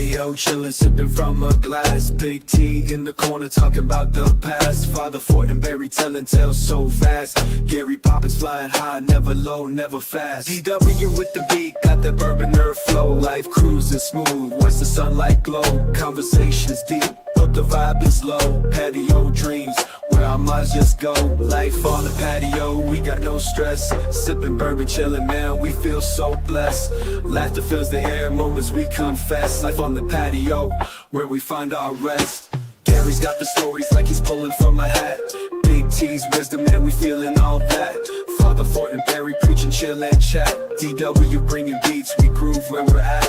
patio, chillin', sipping from a glass. Big T in the corner, talking about the past. Father Fortenberry telling tales so fast. Gary Poppins flying high, never low, never fast. DW with the beat, got that bourbon nerve flow. Life cruising smooth, watch the sunlight glow. Conversations deep, but the vibe is low. Patio dreams, where our minds just go. Life on the patio, we got no stress. Sipping bourbon, chillin', man, we feel so blessed. Laughter fills the air, moments we confess. Life on the patio, where we find our rest. Gary's got the stories like he's pulling from a hat. Big T's wisdom, man, we feeling all that. Father Fortenberry preaching, chill and chat. DW bringing beats, we groove where we're at.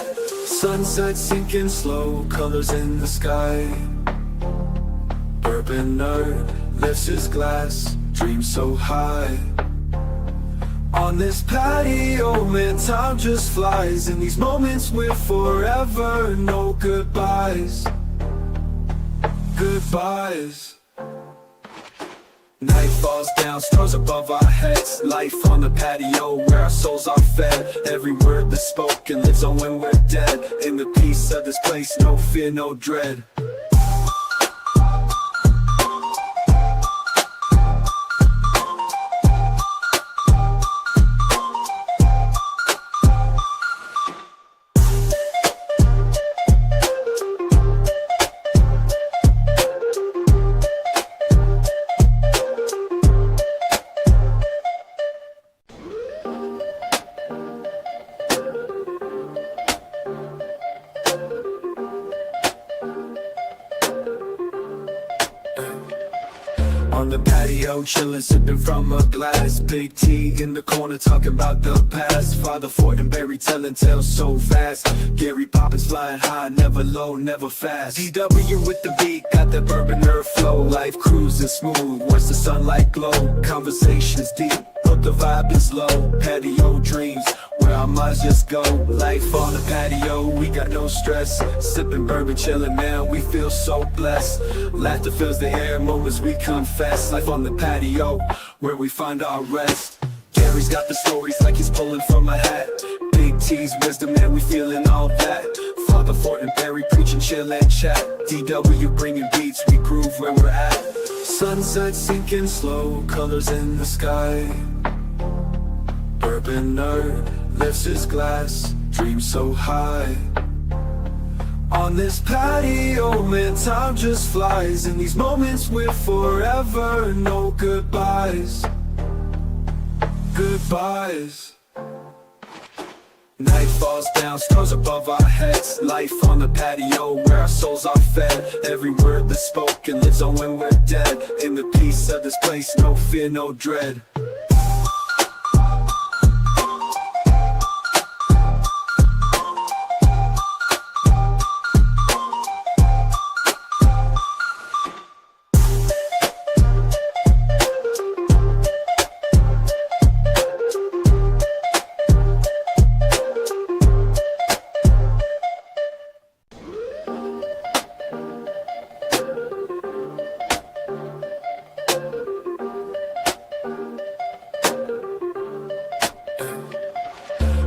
Sunset sinking slow, colors in the sky. Bourbon nerd lifts his glass, dreams so high. On this patio, man, time just flies. In these moments we're forever, no goodbyes. Goodbyes. Night falls down, stars above our heads. Life on the patio, where our souls are fed. Every word that's spoken lives on when we're dead. In the peace of this place, no fear, no dread. On the patio, chillin', sipping from a glass. Big T in the corner, talking about the past. Father Fortenberry telling tales so fast. Gary Poppins flying high, never low, never fast. DW with the beat, got that bourbon nerve flow. Life cruising smooth, watch the sunlight glow. Conversations deep, but the vibe is low. Patio dreams, where our minds just go. Life on the patio, we got no stress. Sipping bourbon, chillin', man, we feel so blessed. Laughter fills the air, moments we confess. Life on the patio, where we find our rest. Gary's got the stories like he's pulling from a hat. Big T's wisdom, man, we feeling all that. Father Fortenberry preaching, chill and chat. DW bringing beats, we groove where we're at. Sunset sinking slow, colors in the sky. Bourbon nerd lifts his glass, dreams so high. On this patio, man, time just flies. In these moments we're forever, no goodbyes. Goodbyes. Night falls down, stars above our heads. Life on the patio, where our souls are fed. Every word that's spoken lives on when we're dead. In the peace of this place, no fear, no dread.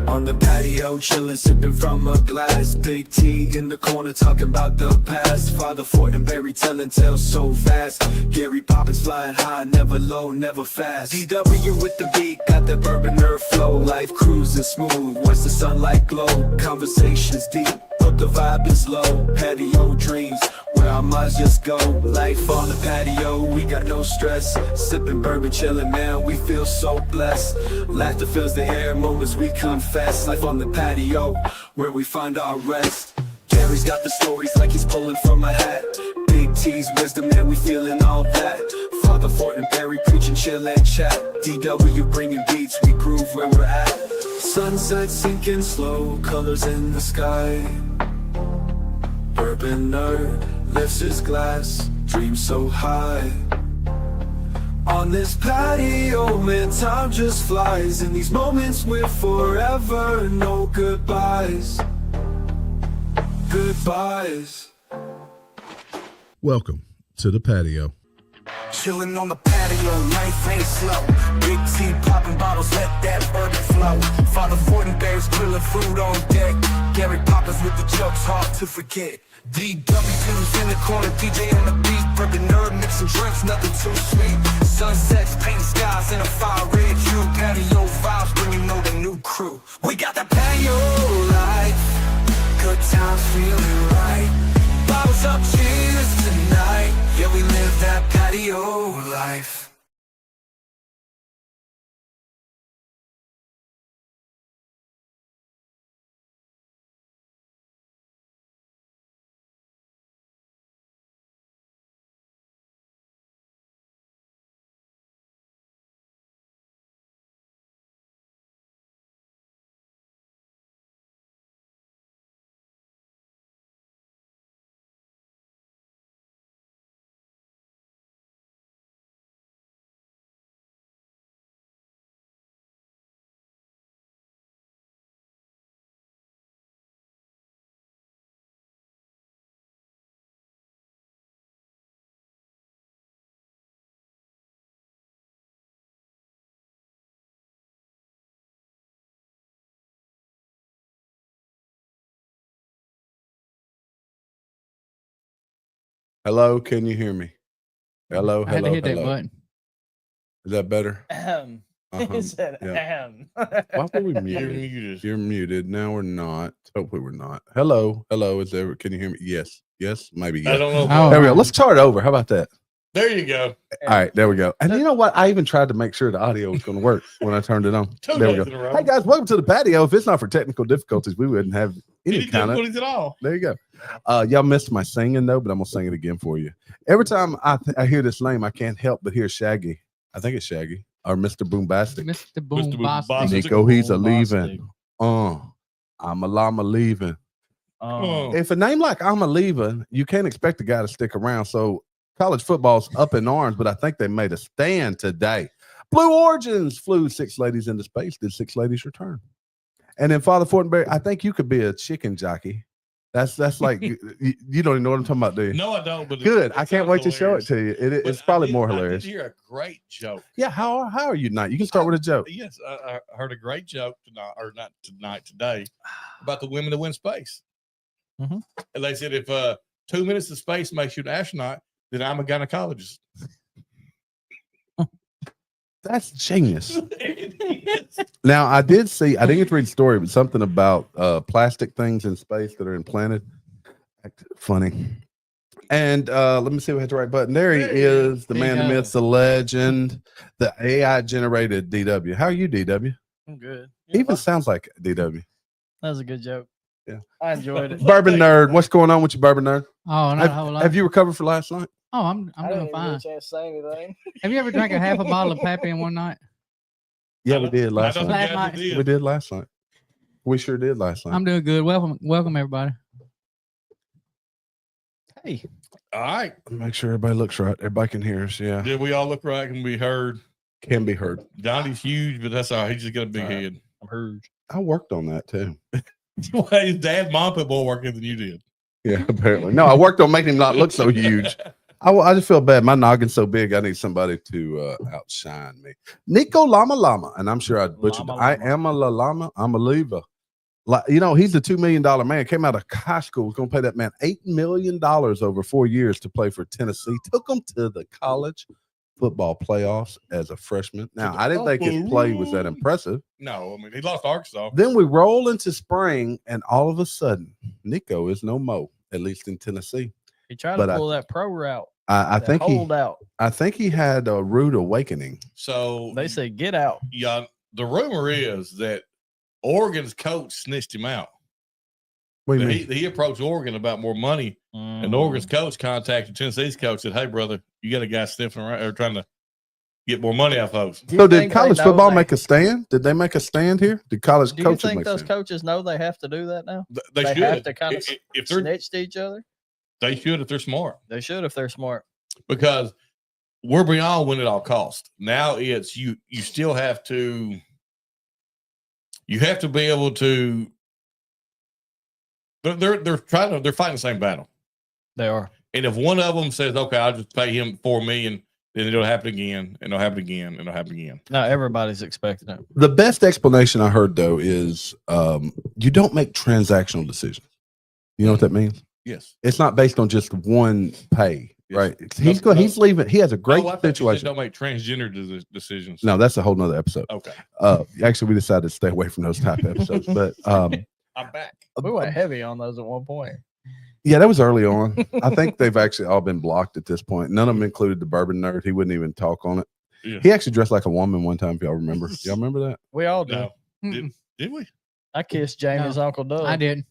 On the patio, chillin', sipping from a glass. Big T in the corner, talking about the past. Father Fortenberry telling tales so fast. Gary Poppins flying high, never low, never fast. DW with the beat, got that bourbon nerve flow. Life cruising smooth, watch the sunlight glow. Conversations deep, but the vibe is low. Patio dreams, where our minds just go. Life on the patio, we got no stress. Sipping bourbon, chillin', man, we feel so blessed. Laughter fills the air, moments we confess. Life on the patio, where we find our rest. Gary's got the stories like he's pulling from a hat. Big T's wisdom, man, we feeling all that. Father Fortenberry preaching, chill and chat. DW bringing beats, we groove where we're at. Sunset sinking slow, colors in the sky. Bourbon nerd lifts his glass, dreams so high. On this patio, man, time just flies. In these moments we're forever, no goodbyes. Goodbyes. Welcome to the patio. chilling on the patio, life ain't slow. Big T popping bottles, let that bourbon flow. Father Fortenberry's grilling food on deck. Gary Poppins with the jokes, hard to forget. DW's in the corner, DJ on the beat. Bourbon nerd, mixing drinks, nothing too sweet. Sunsets, painting skies in a fire red hue. Patio vibes, bringing over the new crew. We got the patio life, good times feeling right. Bottles up, cheers tonight. Yeah, we live that patio life. Hello, can you hear me? Hello, I had to hello, hit that hello. button. Is that better? He said, Yeah. Why were we muted? You're muted. Now we're not. Hopefully we're not. Hello, hello. Is there? Can you hear me? Yes, yes, maybe. Yes. I don't know. Oh, There we go. Let's start over. How about that? There you go. All right, there we go. And you know what? I even tried to make sure the audio was going to work when I turned it on. Two There we days go. in a row. Hey guys, welcome to the patio. If it's not for technical difficulties, we wouldn't have any Any kind of. difficulties at all. There you go. Y'all missed my singing though, but I'm gonna sing it again for you. Every time I hear this name, I can't help but hear Shaggy. I think it's Shaggy or Mr. Boombastic. Mr. Boom Bombastic. Bostic. Nico, he's a Boombastic. leaving. I'm a llama leaving. Oh. If a name like I'm a leaving, you can't expect the guy to stick around. So college football's up in arms, but I think they made a stand today. Blue Origins flew 6 ladies into space. Did 6 ladies return? And then Father Fortenberry, I think you could be a chicken jockey. That's like you don't even know what I'm talking about, do you? No, I don't. But Good. it I can't sounds wait to show it hilarious. to you. But It's probably more I hilarious. did hear a great joke. Yeah. How are you tonight? You can start with a joke. Yes, I heard a great joke tonight, or not tonight, today, about the women that win space. Mhm. And they said if 2 minutes of space makes you an astronaut, then I'm a gynecologist. That's genius. Now, I didn't get to read the story, but something about plastic things in space that are implanted. Funny. And let me see if I hit the right button. There he is, the There you man, the go. myth, the legend, the AI generated DW. How are you, DW? I'm good. He even sounds like DW. That was a good joke. Yeah. I enjoyed it. Bourbon nerd. What's going on with you, bourbon nerd? Oh, not a whole lot. Have you recovered for last night? Oh, I'm I doing didn't even fine. get a chance to say anything. Have you ever drank a half a bottle of Patio in one night? Yeah, we did last I know night. Last the night. guys that We did. did last night. We sure did last night. I'm doing good. Welcome everybody. Hey, All right. Make sure everybody looks right. Everybody can hear us. Yeah, Did we all look right and be heard? can be heard. Donnie's huge, but that's all right. He's just got a big All right. head. I'm heard. I worked on that too. Well, his dad, mom put more work in than you did. Yeah, apparently. No, I worked on making him not look so huge. I just feel bad. My noggin's so big. I need somebody to outshine me. Nico Llama, and I'm sure I butchered. Llama I Llama. am a llama. I'm a lever. Like he's a $2 million man. Came out of high school. Was going to pay that man $8 million over 4 years to play for Tennessee. Took him to the college football playoffs as a freshman. Now I didn't think his play was that impressive. No, I mean, he lost to Arkansas. Then we roll into spring, and all of a sudden, Nico is no mo. At least in Tennessee. He tried But to I- pull that pro route. I that think hold out. I think he had a rude awakening. So They said get out. yeah, the rumor is that Oregon's coach snitched him out. What do you He, mean? he approached Oregon about more money, and Oregon's coach contacted Tennessee's coach, said, "Hey, brother, you got a guy sniffing around or trying to get more money out of folks." Do you So did think they college know football they- make a stand? Did they make a stand here? Did college Do you coaches think make a those stand? coaches know they have to do that now? They They should have to kind of if they're snitch to each other. they should if they're smart, They should if they're smart. because we're beyond win at all cost. Now it's you still have to be able to. They're fighting the same battle. They are. And if one of them says, "Okay, I'll just pay him $4 million then it'll happen again, and it'll happen again, and it'll happen again. No, everybody's expecting it. The best explanation I heard though is you don't make transactional decisions. You know what that means? Yes. It's not based on just one pay, Yes. right? He's leaving. He has a great Oh, I thought you said situation. don't make transgender decisions. No, that's a whole nother episode. Okay. Actually, we decided to stay away from those type of episodes. But I'm back. We went heavy on those at one point. yeah, that was early on. I think they've actually all been blocked at this point. None of them included the Bourbon nerd. He wouldn't even talk on it. Yeah. He actually dressed like a woman one time. If y'all remember, y'all remember that? We all did. No. Mm-mm. Did we? I kissed Jamie's Uncle Doug. I did.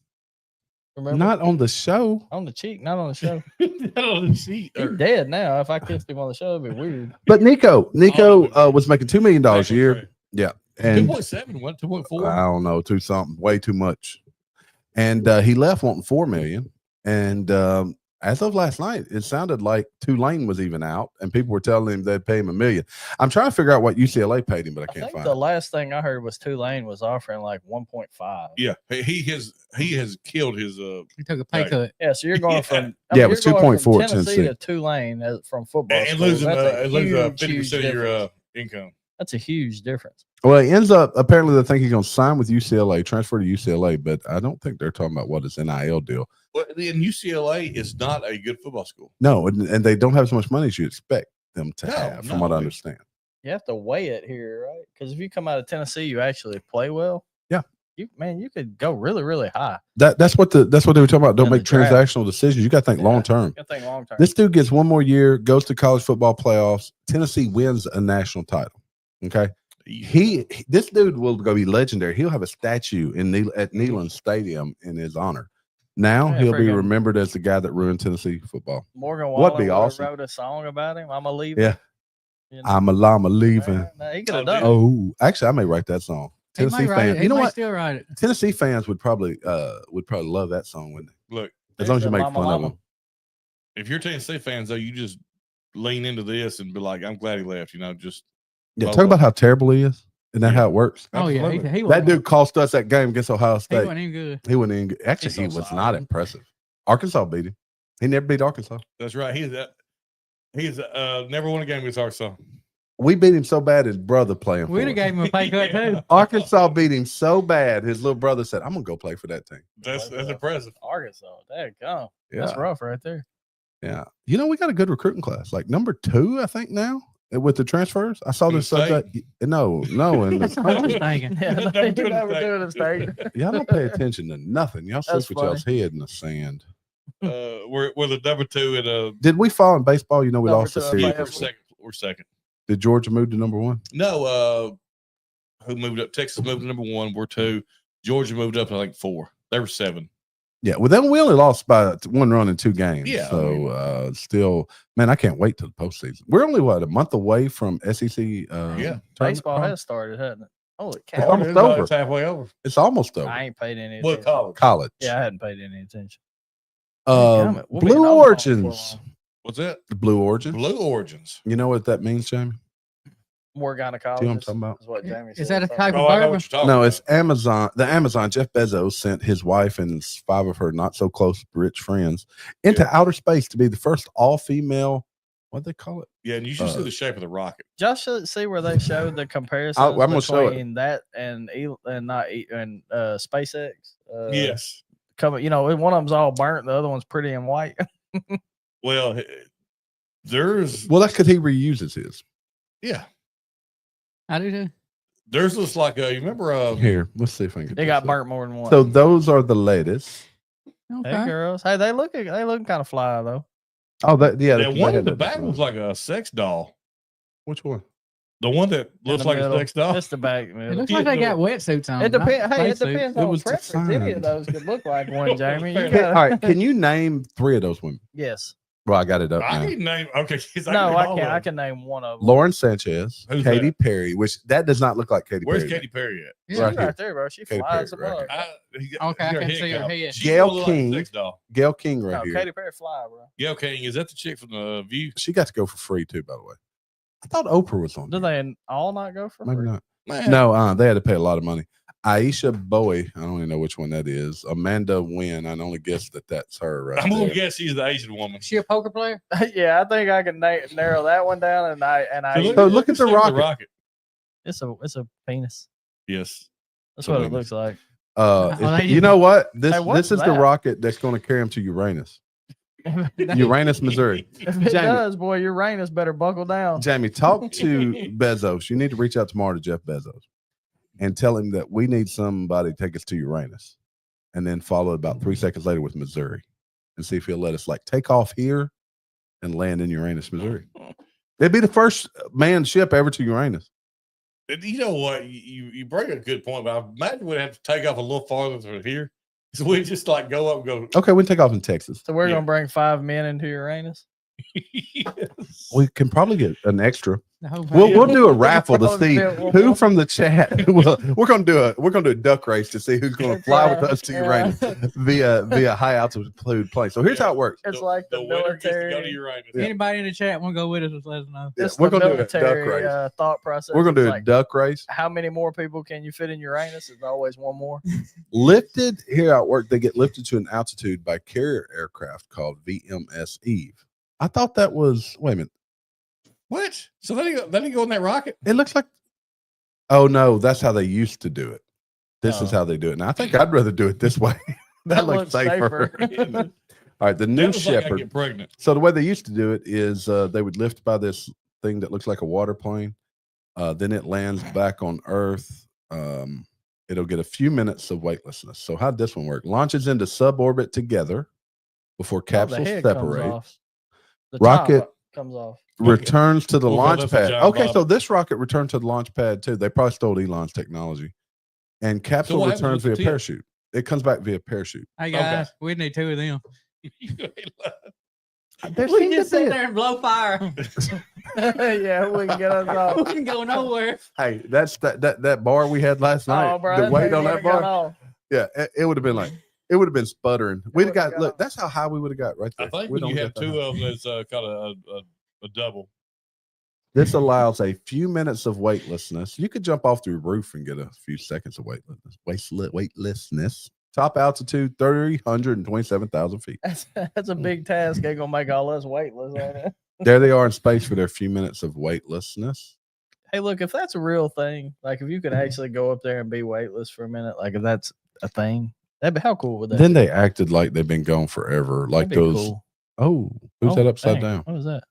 Remember? Not on the show. On the cheek, not on the show. Not on the seat. He's dead now. If I kissed him on the show, it'd be weird. But Nico was making $2 million a year. Yeah, and 2.7, what? 2.4? I don't know, too something, way too much. And he left wanting $4 million. And as of last night, it sounded like Tulane was even out, and people were telling him they'd pay him $1 million. I'm trying to figure out what UCLA paid him, but I I can't think find the it. last thing I heard was Tulane was offering like 1.5. Yeah, he has killed his He took a pay Right. cut. Yeah, so you're going from Yeah, it was you're going from 2.4 Tennessee Tennessee. to Tulane from football. and schools. losing That's a losing huge, 50% huge of your difference. income. That's a huge difference. Well, he ends up apparently they think he's going to sign with UCLA, transfer to UCLA, but I don't think they're talking about what his NIL deal. Well, and UCLA is not a good football school. No, and they don't have as much money as you expect them to No, have, from no. what I understand. You have to weigh it here, right? Because if you come out of Tennessee, you actually play well. Yeah. You could go really, really high. That's what they were talking about. Don't In the make draft. transactional decisions. You got to think Yeah. long term. You think long term. This dude gets one more year, goes to college football playoffs. Tennessee wins a national title. Okay. This dude will go be legendary. He'll have a statue at Neyland Stadium in his honor. Now Yeah, he'll be friggin- remembered as the guy that ruined Tennessee football. Morgan What'd be Wallen awesome. wrote a song about him. I'm a leave. Yeah. You know? I'm a llama leaving. He could have Oh, done it. Oh, actually, I may write that song. He Tennessee might write fans, it. He you know might what? still write it. Tennessee fans would probably love that song, wouldn't they? Look, As long as you There's make a fun Llama of Llama. them. if you're Tennessee fans, though, you just lean into this and be like, I'm glad he left. You know, just Yeah, Well, talk about how terrible he is. Isn't that Yeah. how it works? Oh yeah, Absolutely. he That wasn't- dude cost us that game against Ohio He State. wasn't even good. He wouldn't even. Actually, He's he so was solid. not impressive. Arkansas beat him. He never beat Arkansas. that's right. He's never won a game against Arkansas. We beat him so bad his brother playing. We'd for have us. gave him a pay cut too. Arkansas beat him so bad his little brother said, "I'm gonna go play for that team." That's impressive. Arkansas. There you go. Yeah, That's rough right there. yeah. You know, we got a good recruiting class, like number 2, I think now with the transfers. I saw In the this stuff. No, and That's what I was thinking. Yeah, Never you do never the do it in state. y'all don't pay attention to nothing. Y'all That's sleep with y'all's head in the sand. We're the number 2 at Did we fall in baseball? You know, we Number lost the 2 in series. we're baseball. second. We're second. Did Georgia move to number 1? No, who moved up? Texas moved to number 1. We're 2. Georgia moved up to like 4. They were 7. Yeah, well, then we only lost by 1 run in 2 games. Yeah, I so still, man, I can't wait till the postseason. We're only a month away from SEC. Yeah. tournament Baseball run. has started, hasn't it? Holy It's cow. almost over. It's halfway over. It's almost over. I ain't paid any What attention. college? College. Yeah, I hadn't paid any attention. We'll be in Blue Omaha Origins. What's that? The Blue Origins. Blue Origins. You know what that means, Jamie? More See what I'm gynecologists. talking about? Is what Jamie Is said. that a type Oh, of I know bourbon? what you're talking No, about. it's Amazon. The Amazon. Jeff Bezos sent his wife and 5 of her not so close rich friends into outer space to be the first all-female. What they call it? Yeah, and you should see the shape of the rocket. Y'all should see where they showed the comparison I'm gonna show it. between that and SpaceX. Yes. Coming, one of them's all burnt, the other one's pretty and white. Well, there's Well, that's because he reuses his. yeah. I do too. There's this like you remember Here, let's see if I can get They this got up. burnt more than one. So those are the latest. hey Okay. girls, hey, they looking kind of fly though. Oh, that yeah. that they one in had the that back before. was like a sex doll. Which one? The one that looks the like middle. a sex doll. It's the back. It Man. looks like they got wetsuits on. It not depends. Hey, it spacesuits. depends It on was preference. Any of designed. those could look like one, Jamie. You Fair Okay, gotta- all right. Can you name 3 of those women? Yes. Well, I got it up I now. can name okay. 'Cause No, name I all can't. of I them. can name one of them. Lauren Sanchez, Who's Katy that? Perry, which that does not look like Katy Where's Perry. Katy Perry at? She's right right, here. there, bro. She Katy flies Perry, right above. Okay, I can see her count. head. She Gail don't look like a King. sex doll. Gail King right No, here. Katy Perry fly, bro. Gail King, is that the chick from the View? She got to go for free too, by the way. I thought Oprah was on. Do there. they all not go for Maybe free? not. Man, No, they had to pay a lot of money. Aisha Bowie. I don't even know which one that is. Amanda Wynn. I only guess that's her. Right I'm gonna there. guess she's the Asian woman. Is she a poker player? Yeah, I think I can narrow that one down. And So look at the shape of rocket. it's a penis. Yes. That's So what we- it looks like. You know what? Hey, what's This is the that? rocket that's going to carry him to Uranus. If Uranus, Missouri. it Jamie. does, boy, Uranus better buckle down. Jamie, talk to Bezos. You need to reach out tomorrow to Jeff Bezos and tell him that we need somebody to take us to Uranus, and then follow about 3 seconds later with Missouri, and see if he'll let us like take off here and land in Uranus, Missouri. It'd be the first manned ship ever to Uranus. You know what? You bring a good point, but I imagine we'd have to take off a little farther from here. So we just like go up and go. Okay, we take off in Texas. So we're Yeah. gonna bring 5 men into Uranus. Yes. We can probably get an extra. The whole We'll do a raffle to Probably see fit one who more. from the chat. Well, we're gonna do a duck race to see who's gonna fly with us to Yeah. Uranus via high altitude plane. So here's how it works. It's like the winner gets to go to military. Uranus. Yeah. Anybody in the chat want to go with us? Just let us know. Yeah, It's we're the gonna do a duck military race. thought process. We're gonna do It's a like, duck race. how many more people can you fit in Uranus? There's always one more. Lifted here at work, they get lifted to an altitude by carrier aircraft called VMS Eve. I thought that was wait a minute. What? So they didn't go in that rocket? It looks like oh no, that's how they used to do it. This is Oh. how they do it. Now I think I'd rather do it this way. that looks safer. All right, the new That was like I Shepherd. get pregnant. So the way they used to do it is they would lift by this thing that looks like a water plane. Then it lands back on Earth. It'll get a few minutes of weightlessness. So how'd this one work? Launches into suborbit together before Oh, the capsules head comes separate. off. The Rocket- top comes off. Returns to the Well, launch that's a pad. giant Okay, bomb. so this rocket returned to the launch pad too. They probably stole Elon's technology. And capsule what happens returns with via the tip? parachute. It comes back via parachute. Hey Okay. guys, we need 2 of them. There We seemed to just sit be there and blow fire. Yeah, we can get us off. We can go nowhere. Hey, that's that bar we had last night. Oh, bro, the that weight thing on that would've got bar. off. Yeah, it would have been like it would have been sputtering. We'd have would've got got look. off. That's how high we would have got right I there. think We when you don't have get that two high. of them, it's kind of a double. This allows a few minutes of weightlessness. You could jump off the roof and get a few seconds of weightlessness. Top altitude 327,000 feet. That's a big task. Ain't gonna make all us weightless, ain't it? There they are in space for their few minutes of weightlessness. Hey, look, if that's a real thing, like if you could actually go up there and be weightless for a minute, like if that's a thing, that'd be how cool would that Then be? they acted like they've been gone forever. Like That'd be those. cool. Oh, who's Oh, that upside dang, down? What was that?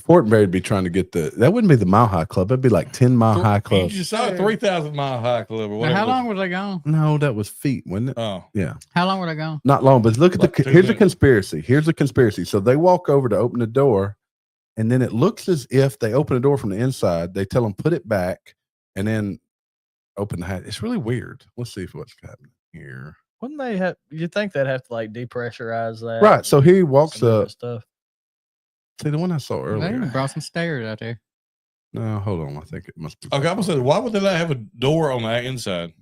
Fortenberry would be trying to get that wouldn't be the Mile High Club. That'd be like 10 Mile High You Club. just saw a 3,000 mile high club or Now, whatever. how it was. long were they gone? No, that was feet, wasn't it? Oh, Yeah. How long were they gone? Not long, but look at Like the 2 here's a minutes. conspiracy. Here's a conspiracy. So they walk over to open the door, and then it looks as if they open the door from the inside. They tell them put it back, and then open the hatch. It's really weird. Let's see if what's happening here. Wouldn't they have? You think they'd have to like depressurize that? Right. So he and walks some different up. stuff. See the one I saw They earlier. brought some stairs out there. No, hold on. I think it must be okay. I'm gonna say, why would they not have a door on the inside?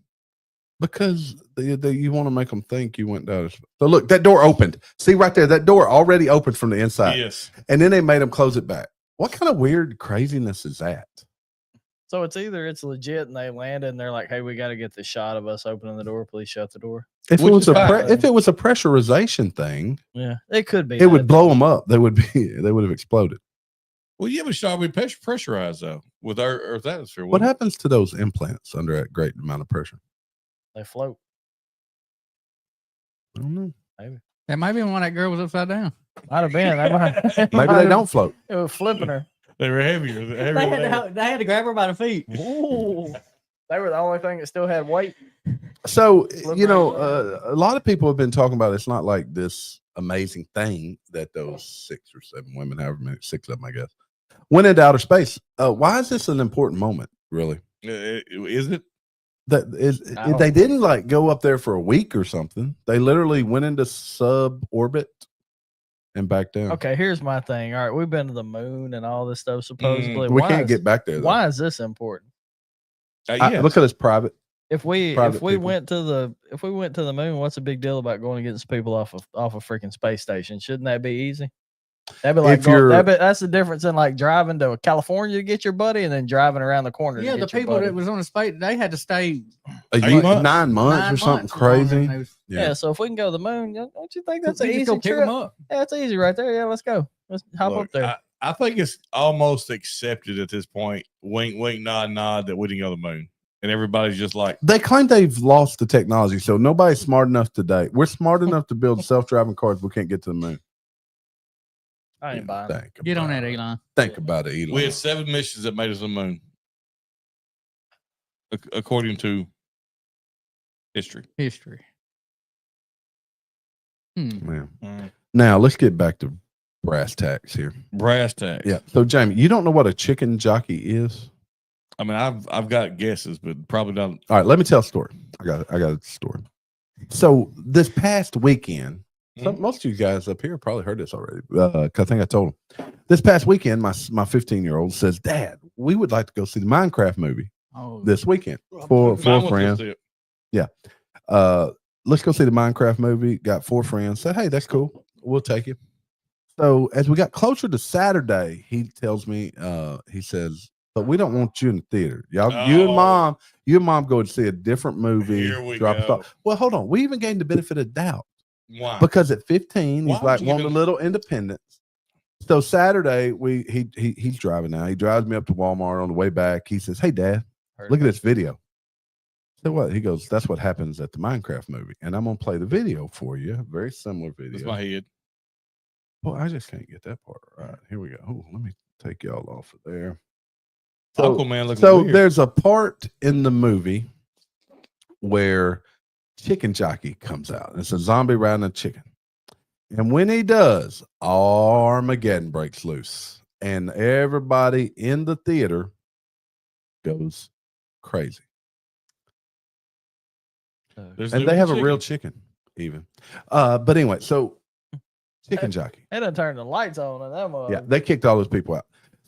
because you want to make them think you went down. So look, that door opened. See right there, that door already opened from the inside, Yes. and then they made them close it back. What kind of weird craziness is that? So it's either it's legit and they landed and they're like, "Hey, we got to get the shot of us opening the door. Please shut the door." If it Which was is a fine. if it was a pressurization thing, Yeah, it could be. it would blow them up. They would have exploded. Well, you have a shot with pressurized though with our Earth atmosphere. What wouldn't it? happens to those implants under that great amount of pressure? They float. I don't know. That might be when that girl was upside down. Might have been. Maybe they don't float. It was flipping her. They were heavier. They had to grab her by the feet. Ooh. They were the only thing that still had weight. So Flip you know, right a lot of people have been talking about. It's not like this amazing thing that those 6 or 7 women, however many, 6 of them, I guess, went into outer space. Why is this an important moment? Really? Isn't it? That is, I don't- they didn't like go up there for a week or something. They literally went into sub orbit and back down. Okay, here's my thing. All right, we've been to the moon and all this stuff. Supposedly, We Why can't is- get back there. Though. Why is this important? Yes. Look at this private. If we Private people. went to the moon, what's the big deal about going and getting some people off a freaking space station? Shouldn't that be easy? That'd be like If you're- that's the difference in like driving to California to get your buddy and then driving around the corner. Yeah, to the get your people buddy. that was on the space, they had to stay a 8 year, months? 9 months 9 or something months longer crazy. than they was- Yeah. So if we can go to the moon, don't you think that's we an just easy go pick trip? them up. Yeah, it's easy right there. Yeah, let's go. Let's hop Look, up there. I think it's almost accepted at this point. Wink, wink, nod, nod that we didn't go to the moon, and everybody's just like, They claim they've lost the technology, so nobody's smart enough today. We're smart enough to build self-driving cars. We can't get to the moon. I ain't buying it. Think Get on about that, it. Elon. Think about it, Elon. we had 7 missions that made us to the moon, according to history. History. Yeah. Now let's get back to brass tacks here. Brass tacks. Yeah. So Jamie, you don't know what a chicken jockey is? I mean, I've got guesses, but probably not. All right, let me tell a story. I got a story. So this past weekend, most of you guys up here probably heard this already. 'Cause I think I told them. This past weekend, my 15-year-old says, "Dad, we would like to go see the Minecraft movie Oh, this weekend for Mine was friends. just it. Let's go see the Minecraft movie." Got 4 friends. Said, "Hey, that's cool. We'll take you." So as we got closer to Saturday, he tells me, he says, "But we don't want you in the theater. Y'all, you and mom go and see a different movie." Here we drop us go. off." Well, hold on. We even gained the benefit of doubt Why? because at 15, Why he's would like you wanting a even- little independence. So Saturday, he's driving now. He drives me up to Walmart on the way back. He says, "Hey, Dad, look at this video." So what? He goes, "That's what happens at the Minecraft movie." And I'm gonna play the video for you. Very similar That's video. my head. Boy, I just can't get that part right. Here we go. Oh, let me take y'all off of there. Uncle Man looking So weird. there's a part in the movie where Chicken Jockey comes out. It's a zombie riding a chicken. And when he does, Armageddon breaks loose. And everybody in the theater goes crazy. There's And new they have a chicken. real chicken, even. But anyway, so Chicken Jockey. They done turned the lights on and that Yeah, they kicked all those people out.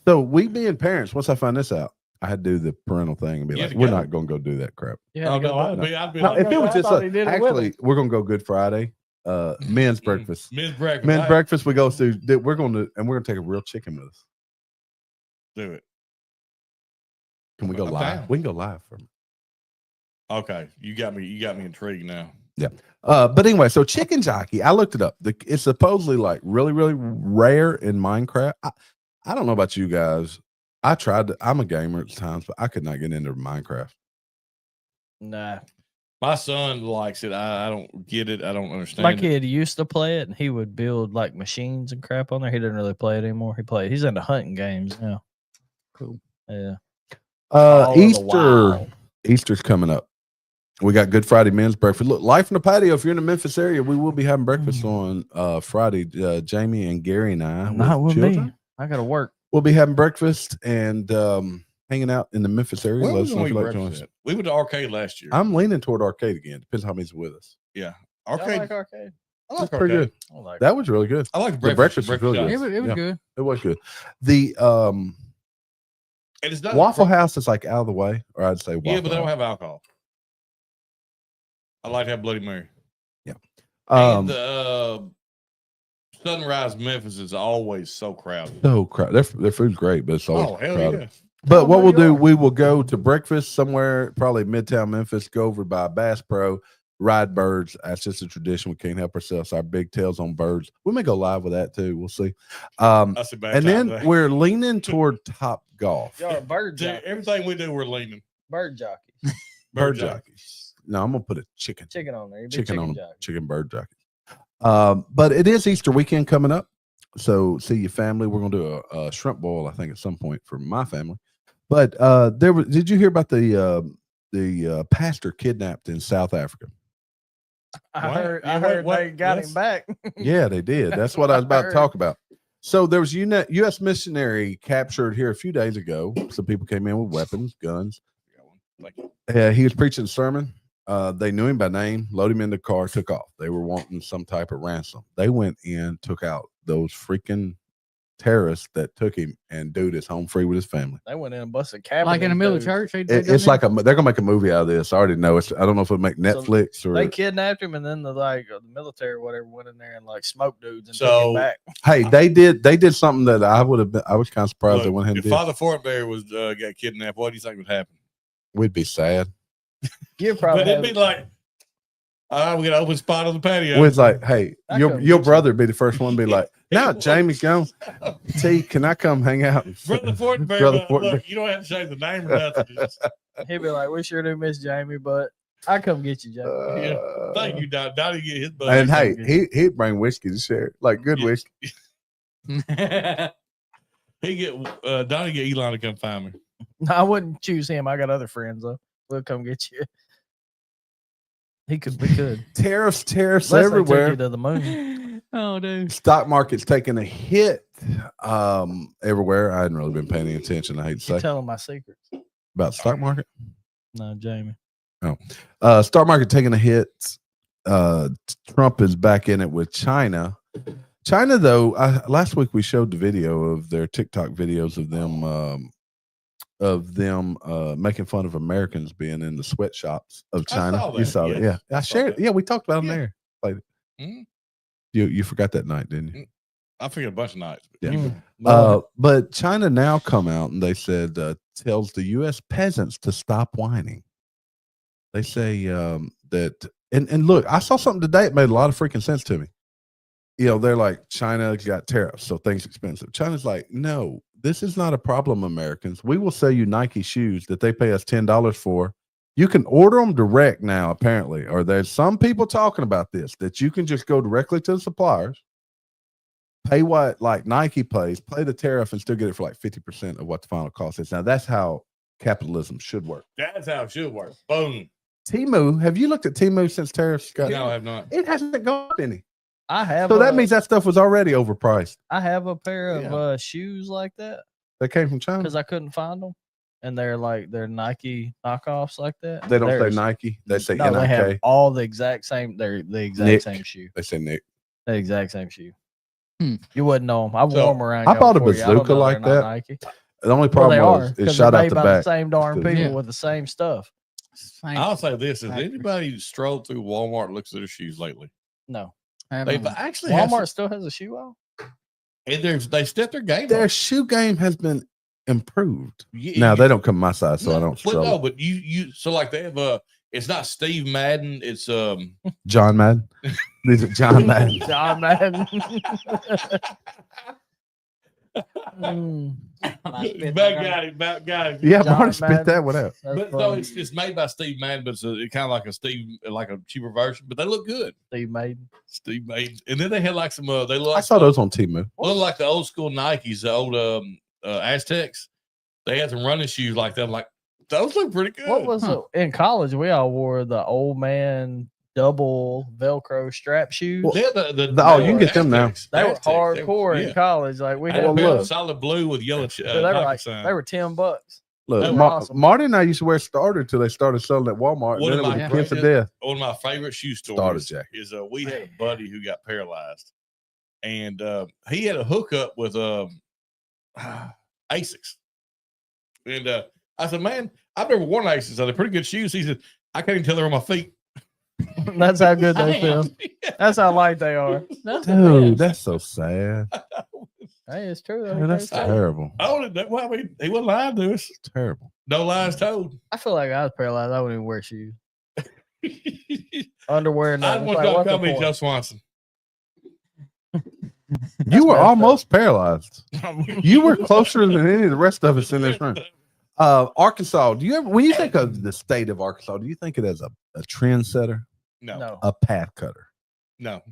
So we being parents, once I found this out, I had to do the parental thing and be You like, had to "We're go. not going to go do that crap." Oh, no, I'd be No, like, if it was I just thought he did it with actually, we're going to go Good Friday, men's breakfast. men's breakfast. Men's I- breakfast. We go to. We're going to, and we're going to take a real chicken with us. Do it. Can we go I'm live? down. We can go live from. Okay, you got me intrigued now. But anyway, so Chicken Jockey, I looked it up. It's supposedly like really, really rare in Minecraft. I don't know about you guys. I tried to, I'm a gamer at times, but I could not get into Minecraft. Nah. My son likes it. I don't get it. I don't understand. My it. kid used to play it and he would build like machines and crap on there. He doesn't really play it anymore. He's into hunting games now. cool. Yeah. All of the wild. Easter's coming up. We got Good Friday men's breakfast. Look, Life in the Patio. If you're in the Memphis area, we will be having breakfast on Friday. Jamie and Gary and I, Not with children, me. I gotta work. we'll be having breakfast and hanging out in the Memphis area. Where Let was us know we if you'd like to join breakfast us. at? We went to arcade last year. I'm leaning toward arcade again. Depends how many's with us. yeah, I arcade. like arcade. I like It's pretty arcade. good. I like That was really good. I like The breakfast was really shops. good. It was Yeah. good. It was good. The And it's not Waffle House is like out of the way, or I'd say Waffle Yeah, but they don't House. have alcohol. I like to have Bloody Mary. Um, And the Sunrise Memphis is always so crowded. so crowd. Their food's great, but it's always Oh hell crowded. yeah! But Oh, what my we'll do, God. we will go to breakfast somewhere, probably Midtown Memphis, go over by Bass Pro, ride birds. That's just a tradition. We can't help ourselves. Our big tails on birds. We may go live with that too. We'll see. That's a bad And time then today. we're leaning toward Top Golf. Y'all are bird Dude, jockeys. everything we do, we're leaning. Bird jockeys. Bird jockey. jockeys. No, I'm gonna put a chicken Chicken on there. You big chicken on them. jockey. Chicken bird jockeys. But it is Easter weekend coming up. So see your family. We're gonna do a shrimp boil, I think, at some point for my family. But did you hear about the pastor kidnapped in South Africa? I What? heard, Yeah, I heard what- they got yes. him back. Yeah, they did. That's what I was about to Heard. talk about. So there was U.S. missionary captured here a few days ago. Some people came in with weapons, guns. Like, He was preaching a sermon. They knew him by name, loaded him in the car, took off. They were wanting some type of ransom. They went in, took out those freaking terrorists that took him, and dude is home free with his family. They went in and busted cabin. Like in the middle of church. It's like they're gonna make a movie out of this. I already know. I don't know if it'll make Netflix or. They kidnapped him, and then the military or whatever went in there and like smoked dudes and took So- him back. Hey, they did something that I would have been. I was kind of surprised they went ahead and if did. Father Fortenberry was got kidnapped, what do you think would happen? We'd be sad. You probably But it'd have, be like, we got an open spot on the patio. We'd like, hey, I your couldn't brother would be the first one to be like, now Jamie's gone. T, can I come hang out? Brother Fortenberry, Brother look, you don't have to change the name or nothing. Just, he'd be like, we sure do miss Jamie, but I come get you, Jamie. yeah. Thank you, Don. Donnie get his buddy. And hey, he'd bring whiskey to share, like good Yeah. whiskey. Donnie get Elon to come find me. No, I wouldn't choose him. I got other friends though. We'll come get you. We could. Tariffs Unless they took everywhere. you to the moon. Oh, dude. Stock market's taking a hit everywhere. I hadn't really been paying any attention. I hate to You say tell them my secrets. about the stock market. No, Jamie. Stock market taking a hit. Trump is back in it with China. China, though, last week we showed the video of their TikTok videos of them making fun of Americans being in the sweatshops of China. saw You that, saw it, yes. yeah. I I saw shared it. that. Yeah, we talked about them Yeah. there. Played it. Mhm. You forgot that night, didn't you? I figured a bunch of nights. Yeah. Mm. But China now come out and they said tells the U.S. peasants to stop whining. They say that and look, I saw something today. It made a lot of freaking sense to me. You know, they're like, China got tariffs, so things expensive. China's like, no, this is not a problem, Americans. We will sell you Nike shoes that they pay us $10 for. You can order them direct now, apparently, or there's some people talking about this, that you can just go directly to the suppliers, pay what like Nike pays, pay the tariff, and still get it for like 50% of what the final cost is. Now, that's how capitalism should work. That's how it should work. Boom. Temu, have you looked at Temu since tariffs got No, I have not. It hasn't gone up any. I have. So that means that stuff was already overpriced. I have a pair of Yeah. shoes like that That came from China. because I couldn't find them, and they're Nike knockoffs like that. They don't They're- say Nike. They say No, they have NIK. all the exact same. They're the exact Nick. same shoe. They say Nick. The exact same shoe. Hmm. You wouldn't know them. I wore So, them around. I y'all bought a before you. I don't bazooka know like they're not that. Nike. The only Well, problem they was are it because shot they're out made the by back. the same darn Still- people Yeah. with the same stuff. Same. I'll say this: has Factory. anybody strolled through Walmart and looks at their shoes lately? No, They've actually had Walmart some- still has a shoe aisle. and they stepped their game Their up. shoe game has been improved. You- Now you- they don't come my size, so I no, don't but struggle. no, but you so like they have it's not Steve Madden, it's John Madden. These are John Madden. John Madden. Mm, about got it. Yeah, John Marty spit Madden. that one out. that's But no, funny. it's made by Steve Madden, but it's kind of like like a cheaper version. But they look good. Steve Maiden. Steve Madden, and then they had like some they look I like saw those on Temu. look like the old school Nikes, the old Aztecs. They had some running shoes like that. I'm like, those look pretty good. What was it in college? We all wore the old man double Velcro strap shoes. Yeah, Oh, you can get them now. Aztecs. They were Aztecs. hardcore Yeah. in college. Like we I had had a Well, pair of look. solid blue with yellow. they were Nike like sign. they were $10. Look, They were awesome. Marty and I used to wear starter till they started selling at Walmart. One And then of it was my a kiss of greatest- death. One of my favorite shoe Starter stories jacket. is we had a buddy who got paralyzed, and he had a hookup with Asics. And I said, "Man, I've never worn Asics. They're pretty good shoes." He said, "I can't even tell they're on my feet." That's how good they feel. That's how light they are. Dude, that's so sad. Hey, it's true. Man, that's terrible. Oh, well, I mean, he wasn't lying to us. Terrible. No lies told. I feel like I was paralyzed. I wouldn't even wear shoes. Underwear. I Nothing. want It's like, y'all what's to the call me point? Joe Swanson. You were messed up. almost paralyzed. You were closer than any of the rest of us in this room. Arkansas. Do you ever, when you think of the state of Arkansas, do you think it as a trendsetter, No, No, a path cutter? no.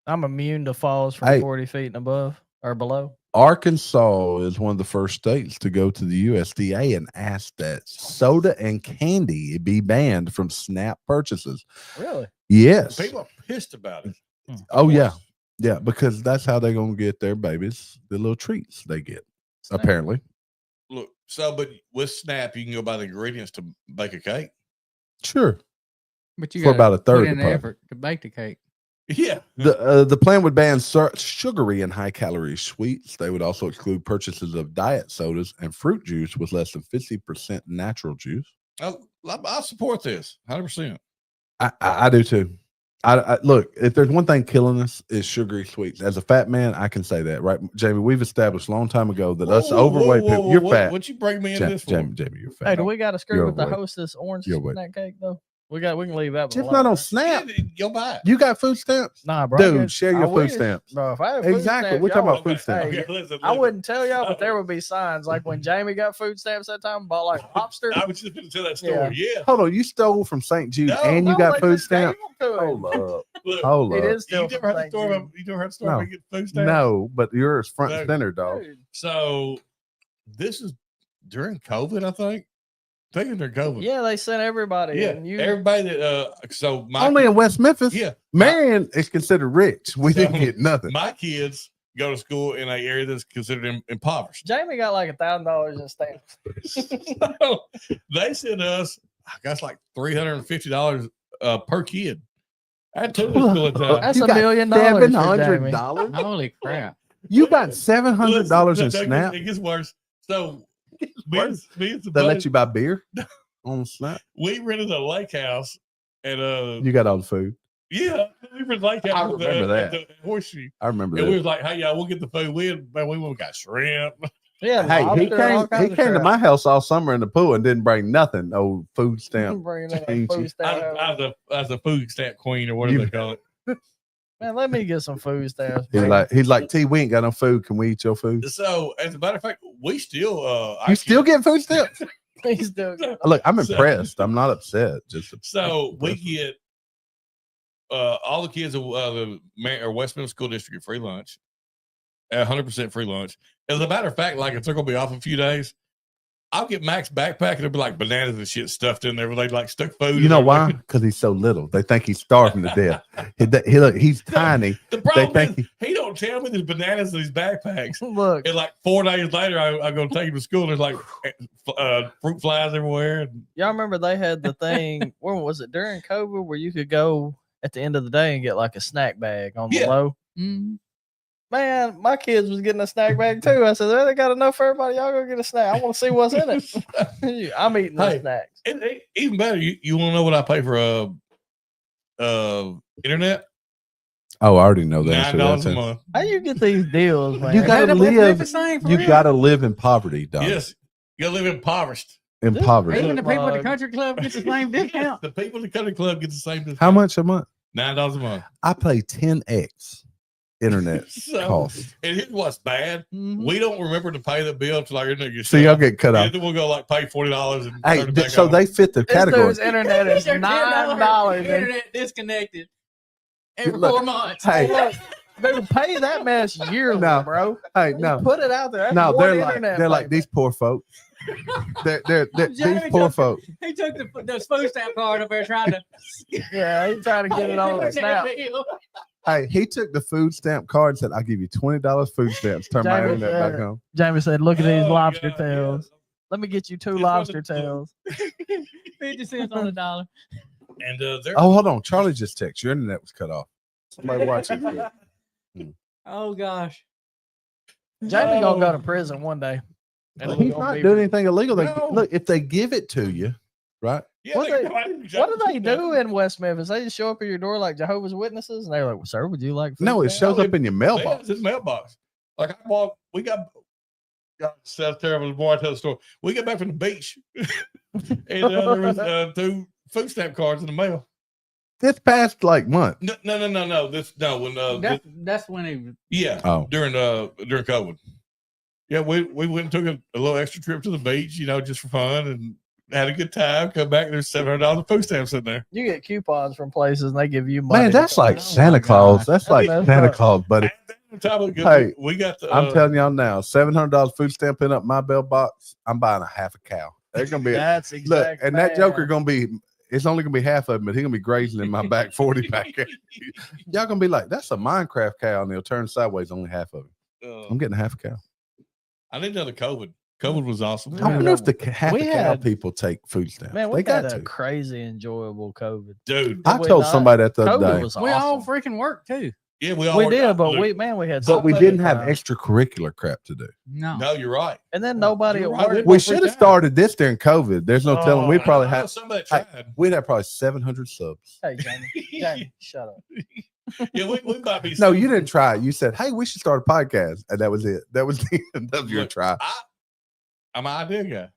I'm immune to falls from Hey. 40 feet and above or below. Arkansas is one of the first states to go to the USDA and ask that soda and candy be banned from SNAP purchases. Really? Yes. People are pissed about it. Oh yeah, yeah, because that's how they're gonna get their babies the little treats they get. Snap. Apparently, Look, so but with Snap, you can go buy the ingredients to bake a cake. sure. But you For gotta about a third put in the the price. effort to bake the cake. Yeah. The plan would ban sugary and high calorie sweets. They would also exclude purchases of diet sodas and fruit juice with less than 50% natural juice. I support this 100%. I do too. I look, if there's one thing killing us is sugary sweets. As a fat man, I can say that, right, Jamie? We've established a long time ago that us overweight people, you're fat. What you bring me in this for? Jamie, you're fat. Hey, do we got to screw You're with the overweight. hostess orange You're overweight. snack cake though? We can leave that. Just one not alone, on right? Snap. You'll buy it. You got food stamps? Nah, bro. Dude, share your I food wish. stamps. Bro, if I had food Exactly. stamps, We're talking y'all about food would- stamps. hey, Okay, listen, I wouldn't tell y'all, but there would be signs like when Jamie got food stamps that time, bought like lobster. I was just going to tell that story. Yeah. Hold on, you stole from St. Jude No, and you No, got they food just gave stamps? them to him. Hold up. Look, Hold It up. is still you never heard the St. story Jude. about you never heard the story No. about getting food stamps? No, but yours front and No. center, dog. Dude, So this is during COVID, I think. I think during COVID. yeah, they sent everybody. Yeah. And you, Everybody that so my Only in West Memphis. yeah. Marion is considered rich. We So, didn't get nothing. My kids go to school in an area that's considered impoverished. Jamie got like $1,000 in stamps. So they sent us, I guess, like $350 per kid. I had two to school at the time. That's You $1 got million for Jamie. $700. Holy crap. You got $700 in Listen, Snap. It gets worse. So me and some They buddies, let you buy beer on Snap. we rented a lake house and You got all the food. yeah, we rented a lake house I remember at that. the Horseshoe. I remember And we that. was like, hey y'all, we'll get the food. We got shrimp. Yeah, Hey, lobster and all kinds he of came to crap. my house all summer in the pool and didn't bring nothing. No food stamp. Bringing in a change food it. stamp. I was a food stamp queen or whatever they call it. Man, let me get some food stamps. He's like, T, we ain't got no food. Can we eat your food? So as a matter of fact, we still You still get food stamps? Please do. Look, I'm So- impressed. I'm not upset. Just so we get all the kids of or West Middle School District get free lunch, 100% free lunch. As a matter of fact, like if they're gonna be off a few days, I'll get Mac's backpack and it'll be like bananas and shit stuffed in there. Where they like stuck food. You know in there. why? Because he's so little. They think he's starving to death. He's tiny. The problem think is he don't tell me there's bananas in these backpacks. Look, And like 4 days later, I'm gonna take him to school. There's like fruit flies everywhere. And y'all remember they had the thing, where was it, during COVID, where you could go at the end of the day and get like a snack bag on the Yeah. low? Mhm. Man, my kids was getting a snack bag too. I said, they got enough for everybody. Y'all go get a snack. I want to see what's in it. I'm eating the Hey, snacks. Even better, you want to know what I pay for internet? Oh, I already know the answer to $9 that. a too. month. How you get these deals, man? You gotta That West live. Memphis thing for You real? gotta live in poverty, dog. Yes, you live impoverished. Impoverished. Even the people at the Mug. country club get the same discount. The people in the country club get the same discount. How much a month? $9 a month. I pay 10x internet So, cost. and here's what's bad. Mhm. We don't remember to pay the bill till our internet gets So shut y'all off. get cut off. Then we'll go like pay $40 and Hey, turn it back so on. they fit the This category. dude's internet is Their $9. and- Internet disconnected every Look, 4 months. Hey, Look, they would pay that mess yearly, No. bro. hey, You no, put it out there. That's no, one they're like internet they're like payment. these poor folks. They're these Jamie poor took- folks. He took the food stamp card up there trying to Yeah, he's trying to get it on the snap. Hey, he took the food stamp card and said, "I'll give you $20 food stamps. Turn my Jamie internet said back on." Jamie said, "Look at these Oh, lobster God, tails. yes. Let me get you 2 It's lobster one of the- tails." 50 cents on the dollar. And they're Oh, hold on. Charlie just texted. Your internet was cut off. Somebody watching. Oh gosh. Jamie gonna go to prison one day. And He's not doing anything illegal. No. Look, if they give it to you, right? yeah, What they they- come out and What do they jump- do in West Memphis? They just show up at your door like Jehovah's Witnesses, and they're like, well, "Sir, would you like?" food No, it stamps?" shows up in your Yeah, mailbox. it's his mailbox. Like I walk, we got sounds terrible. The more I tell the story, we got back from the beach, and there was 2 food stamp cards in the mail. This past like month. No. When That's when he yeah, Oh, during COVID. Yeah, we went and took a little extra trip to the beach, just for fun, and had a good time. Come back, there's $700 food stamps in there. You get coupons from places, and they give you money. man, to that's come like out. Santa gosh. Claus. That's like That's Santa up. Claus, buddy. And on top of it, Hey, we got the. I'm telling y'all now, $700 food stamp in up my bell box. I'm buying a half a cow. They're gonna be That's look, exactly. and that joker gonna be. It's only gonna be half of him, but he's gonna be grazing in my back 40 back. Y'all gonna be like, that's a Minecraft cow, and they'll turn sideways. Only half of it. I'm getting a half a cow. I need another COVID. COVID was awesome. I wonder if half We the cow had- people take food stamps. Man, they we got had a to. crazy enjoyable COVID. Dude. I we told not? somebody that the other COVID day. was We all awesome. freaking work too. Yeah, we all We worked did, out. but Look, we had. But we so didn't many have times. extracurricular crap to do. No. No, you're right. And then nobody You're at right. work. We Well, should free have time. started this during COVID. There's no telling. We I probably know had. somebody Hey, that tried. We'd have probably 700 subs. Hey, Jamie. Jamie, shut up. Yeah, we might be. No, you didn't try it. You said, "Hey, we should start a podcast," and that was it. That was the end of your Look, try. I'm an idea guy.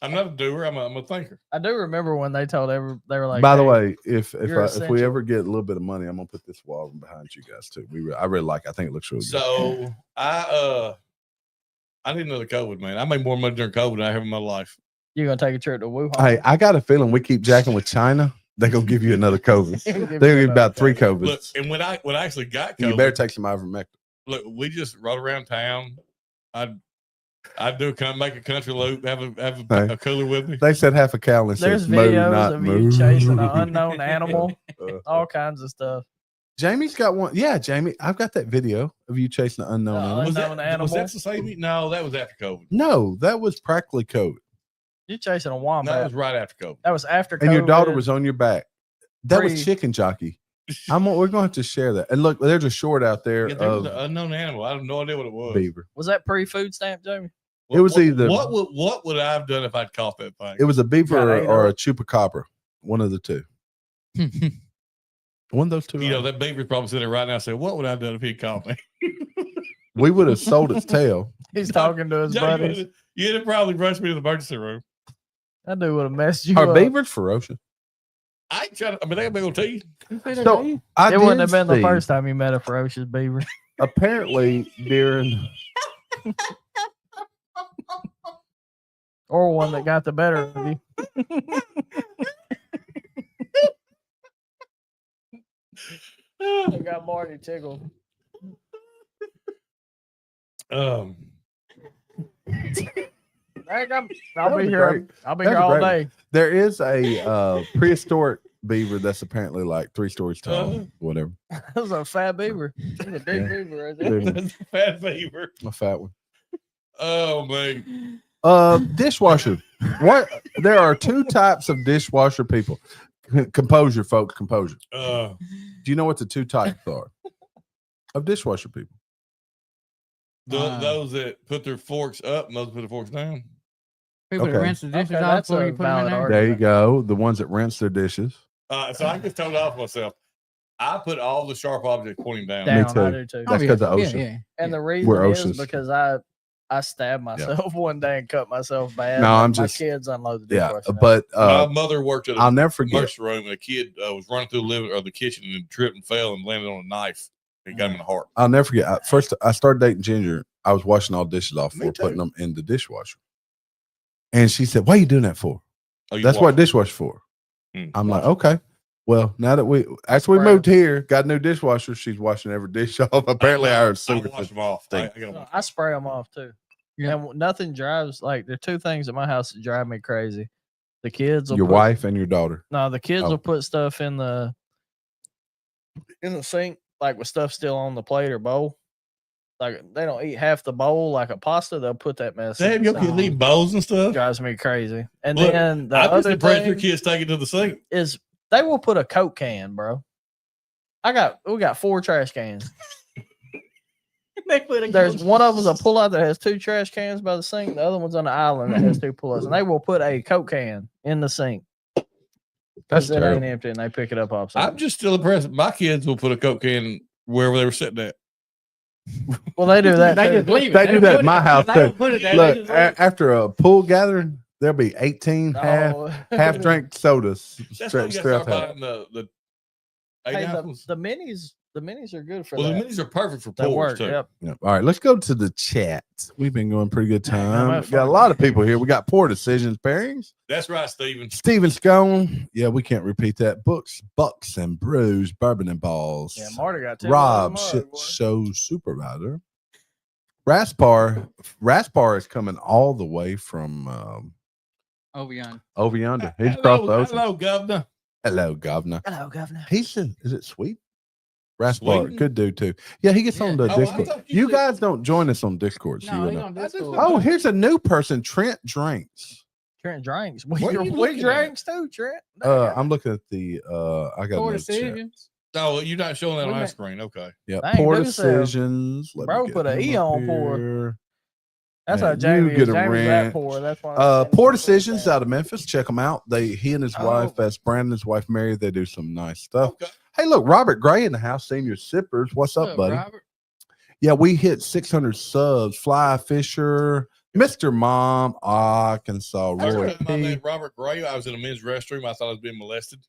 I'm not a doer. I'm a thinker. I do remember when they told they were like. By the "Hey, way, if you're we essential." ever get a little bit of money, I'm gonna put this wall behind you guys too. I really like. I think it looks really good. So I need another COVID, man. I made more money during COVID than I have in my life. you're gonna take a trip to Wuhan. Hey, I got a feeling we keep jacking with China. They're gonna give you another COVID. They're gonna give you about 3 Look, COVIDs. and when I actually got COVID, You better take some ivermectin. look, we just rode around town. I'd make a country loop, have a cooler with me. They said half a cow and There's says moo, videos not of you moo. chasing an unknown animal, Uh, all kinds of stuff. Jamie's got one. Yeah, Jamie, I've got that video of you chasing an unknown animal. Was Unknown that animal. the same? No, that was after COVID. No, that was practically COVID. You're chasing a No, that wombat. was right after COVID. That was after. And your daughter COVID. was on your back. That was Pre- chicken jockey. We're going to have to share that. And look, there's a short out there Yeah, there was of an unknown animal. I have no idea what it was. beaver. Was that pre-food stamp, Jamie? It was either- what would I have done if I'd caught that thing? It was a beaver ate or up. a chupacabra. One of the two. One of those two. You know, that beaver's probably sitting there right now saying, "What would I have done if he'd caught me?" We would have sold its tail. He's talking to his buddies. You'd have probably rushed me to the emergency room. That dude would have messed you Are up. beavers ferocious? I ain't trying to, I mean, they got big old teeth. So I It wouldn't have did been the see, first time you met a ferocious beaver. Apparently, during Or one that got the better of you. They got Marty tickled. Um, I'll be here. great. I'll be That here was all great. day. there is a prehistoric beaver that's apparently like 3 stories tall, whatever. That was a fat beaver. That's a big Yeah. beaver right there. Big one. that's a fat beaver. A fat one. Oh man, Dishwasher. What? There are 2 types of dishwasher people. Composure, folks. Composure. Do you know what the 2 types are of dishwasher people? those that put their forks up and those that put their forks down. People that Okay. rinse the dishes Okay, off that's before a you put them in valid there. argument. There you go. The ones that rinse their dishes. So I just told off myself. I put all the sharp objects pointing down. Me Down, too. I do too. That's 'cause of ocean. Yeah. And the reason We're is oceans. because I stabbed myself one day and cut myself bad. No, I'm my just- kids unloaded the Yeah, dishwasher. but My mother worked at I'll a never forget. emergency room, and a kid was running through the living or the kitchen and tripped and fell and landed on a knife. It got him in the heart. I'll never forget. First, I started dating Ginger. I was washing all dishes off Me for too. putting them in the dishwasher, and she said, "Why are you doing that for?" Oh, you That's watched what it. dishwasher for. Hmm. I'm like, okay. Well, now that after we Right. moved here, got a new dishwasher, she's washing every dish off. Apparently, I heard I super. washed them off. thing. I got them. I spray them off too. Yeah. And nothing drives like there are 2 things at my house that drive me crazy. The kids will Your put, wife and your daughter. No, the kids Oh. will put stuff in the sink, like with stuff still on the plate or bowl. Like they don't eat half the bowl like a pasta, they'll put that mess. in Damn, the your kids sink. eat bowls and stuff. Drives me crazy. And Look, then the I'm just other impressed your thing kids take it to the sink. is they will put a Coke can, bro. We got 4 trash cans. There's one of them's a pull out that has 2 trash cans by the sink. The other one's on the island that has 2 pull outs. And they will put a Coke can in the sink. That's It ain't terrible. empty and they pick it up off. I'm just still impressed. My kids will put a Coke can wherever they were sitting at. Well, they do that. They too. just leave it. They do don't that put at my it- house, they don't too. put it there. Look, They just leave it. after a pool gathering, there'll be 18 Oh. half drink sodas That's why you got to throughout start the house. buying the eight Hey, ounces. the minis are good for Well, the that. minis are perfect for They pours work. too. Yep. Yep. All right, let's go to the chat. We've been going pretty good Yeah, time. my We got a fucking- lot of people here. We got poor decisions pairings. That's right, Steven. Steven Scone. Yeah, we can't repeat that. Books, Bucks, and Brews, Bourbon and Balls. Yeah, Marty got 2 Rob, of them shit mug, boy. show supervisor. Raspar is coming all the way from Over yonder. over yonder. He's across the ocean. Hello, Governor. Hello, governor. Hello, governor. He's in, is it sweet? Raspar, Sweden? good dude too. Yeah, he gets on the Oh, I Discord. thought you You said- guys don't join us on Discord. So No, you he know. on Discord. Oh, here's a new person, Trent Drinks. Trent drinks. What are you We looking drinks too, Trent. I'm looking at the I got Poor another chat. decisions. Oh, you're not showing that on Wouldn't our it- screen. Okay. Yeah, Dang, poor dude said- decisions. Let me Bro get put a him E up on poor. here. That's Man, how Jamie you get is. a Jamie's that rant. poor. That's why. I sent Poor him decisions that. out of Memphis. Check them out. He and his Oh. wife, that's Brandon, his wife Mary. They do some nice stuff. Okay. Hey, look, Robert Gray in the house, senior sippers. What's up, buddy? Robert? Yeah, we hit 600 subs. Fly Fisher, Mr. Mom, Arkansas, First Roy time I P. met Robert Gray, I was in a men's restroom. I thought I was being molested.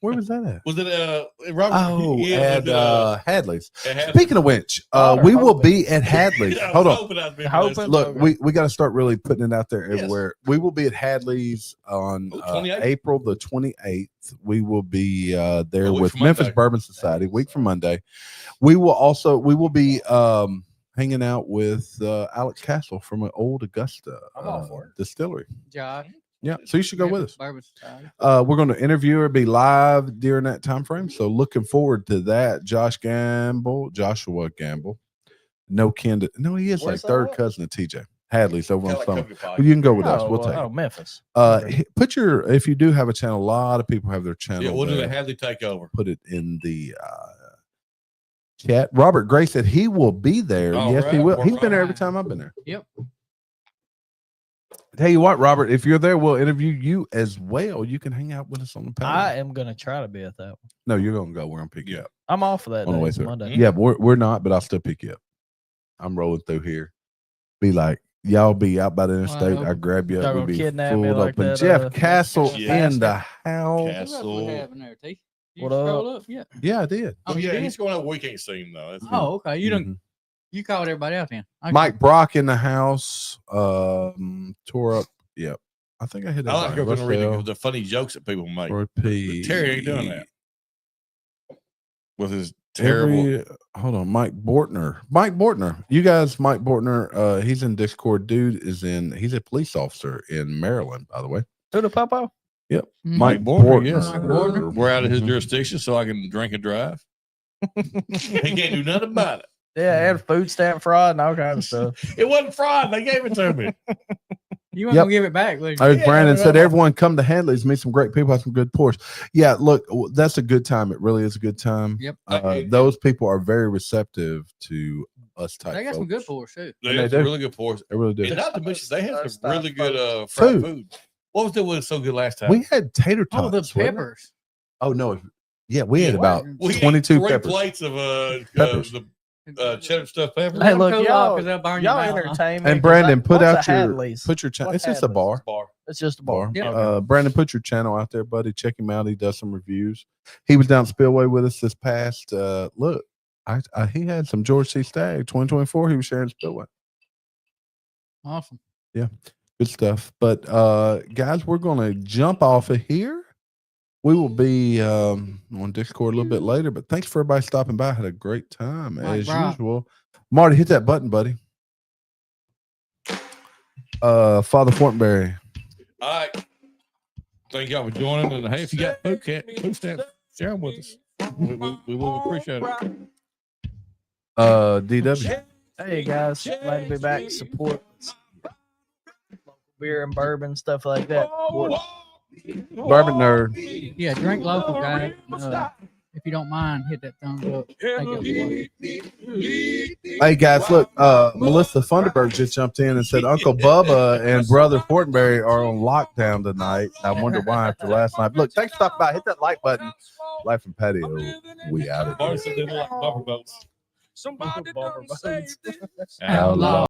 Where was that at? Was it Robert? Oh, Yeah, at was it, Hadley's. it had- Speaking of which, Oh, we will hoping. be at Hadley's. I was Hold on. hoping I was being Hoping. molested. Look, Okay. we got to start really putting it out there Yes. everywhere. We will be at Hadley's on 28th. April the 28th. We will be there A week with from Memphis Monday. Bourbon Society, week from Monday. We will be hanging out with Alex Castle from an old Augusta I'm all for it. distillery. Josh. Yeah, so you should go with us. Bourbon Society. We're going to interview her, be live during that time frame. So looking forward to that. Joshua Gamble. No kin to, no, he is Where's like third that at? cousin of TJ. Hadley's over on Kinda like Summer. Cookie Pie. Well, you can go with us. Oh, We'll well, take oh, it. Memphis. Put your, if you do have a channel, a lot of people have their channel. Yeah, we'll do there. the Hadley takeover. Put it in the chat. Robert Gray said he will be there. All Yes, he right, will. all He's been there every right. time I've been there. Yep. Tell you what, Robert, if you're there, we'll interview you as well. You can hang out with us on the patio. I am gonna try to be at that one. No, you're gonna go. We're gonna pick you up I'm off for that on the day. way It's through. Monday. Yeah, but we're not, but I'll still pick you up. I'm rolling through here. Be like, y'all be out by the interstate. I grab you Y'all up. gonna We'll be kidnap me fooled like up. And that, Jeff Castle Yeah. in the house. Who else Castle. we have in there, T? You What scroll up? up? Yeah. Yeah, I did. Oh, Oh, you yeah, did? he's going up. We can't see him though. That's Oh, okay. You Mhm. don't. You called everybody out then. Okay. Mike Brock in the house. Tore up. Yep. I think I hit I like everybody. going to read Russell, the funny jokes that people make. Roy P. Terry ain't doing that with his terrible. Hold on, Mike Bortner. You guys, Mike Bortner, he's in Discord. Dude he's a police officer in Maryland, by the way. Who the popo? Mhm. Mike Bortner, Bortner. yes. Mike Bortner. We're out of his Mhm. jurisdiction, so I can drink and drive. He can't do nothing about it. Yeah, and food stamp fraud and all kinds of stuff. It wasn't fraud. They gave it to me. You want Yep. to give it back, Luke? Hey, Yeah, Brandon said well- everyone come to Hadley's, meet some great people, have some good pours. Yeah, look, that's a good time. It really is a good time. Yep. Those people are very receptive to us type. They got some good folks. pours too. They And have they some do. really good pours. They really do. And not to mention, they have some Stop really good Food. fried food. What was that was so good last time? We had tater tots. Oh, the wasn't it? peppers. Oh no, yeah, we had Yeah, about We ate 22 three peppers. plates of Peppers. the cheddar stuffed pepper. Hey, look, Cool off, y'all, 'cause they'll burn your y'all mouth, huh? entertain me. And 'cause Brandon, put what's out a your Hadley's? channel. What's It's just a Hadley's? bar. It's just a bar. Yeah. Okay. Brandon, put your channel out there, buddy. Check him out. He does some reviews. He was down Spillway with us this past. Look, he had some George C. Stagg 2024. He was sharing Spillway. Awesome. Good stuff. But guys, we're gonna jump off of here. We will be on Discord a little bit later. But thanks for everybody stopping by. Had a great time Right, as right. usual. Marty, hit that button, buddy. Father Fortenberry. All right. Thank y'all for joining. And hey, if you got food stamps, share them with us. We will appreciate it. DW. Hey guys, glad to be back. Support local beer and bourbon stuff like that. Bourbon nerd. Yeah, drink local, guys. If you don't mind, hit that thumbs up. Thank you. Hey guys, look, Melissa Funderburg just jumped in and said Uncle Bubba and Brother Fortenberry are on lockdown tonight. I wonder why after last night. Look, thanks for stopping by. Hit that like button. Life from Patio. We out of Marty here. said they like buffer boats. Somebody done say this. Outlaw.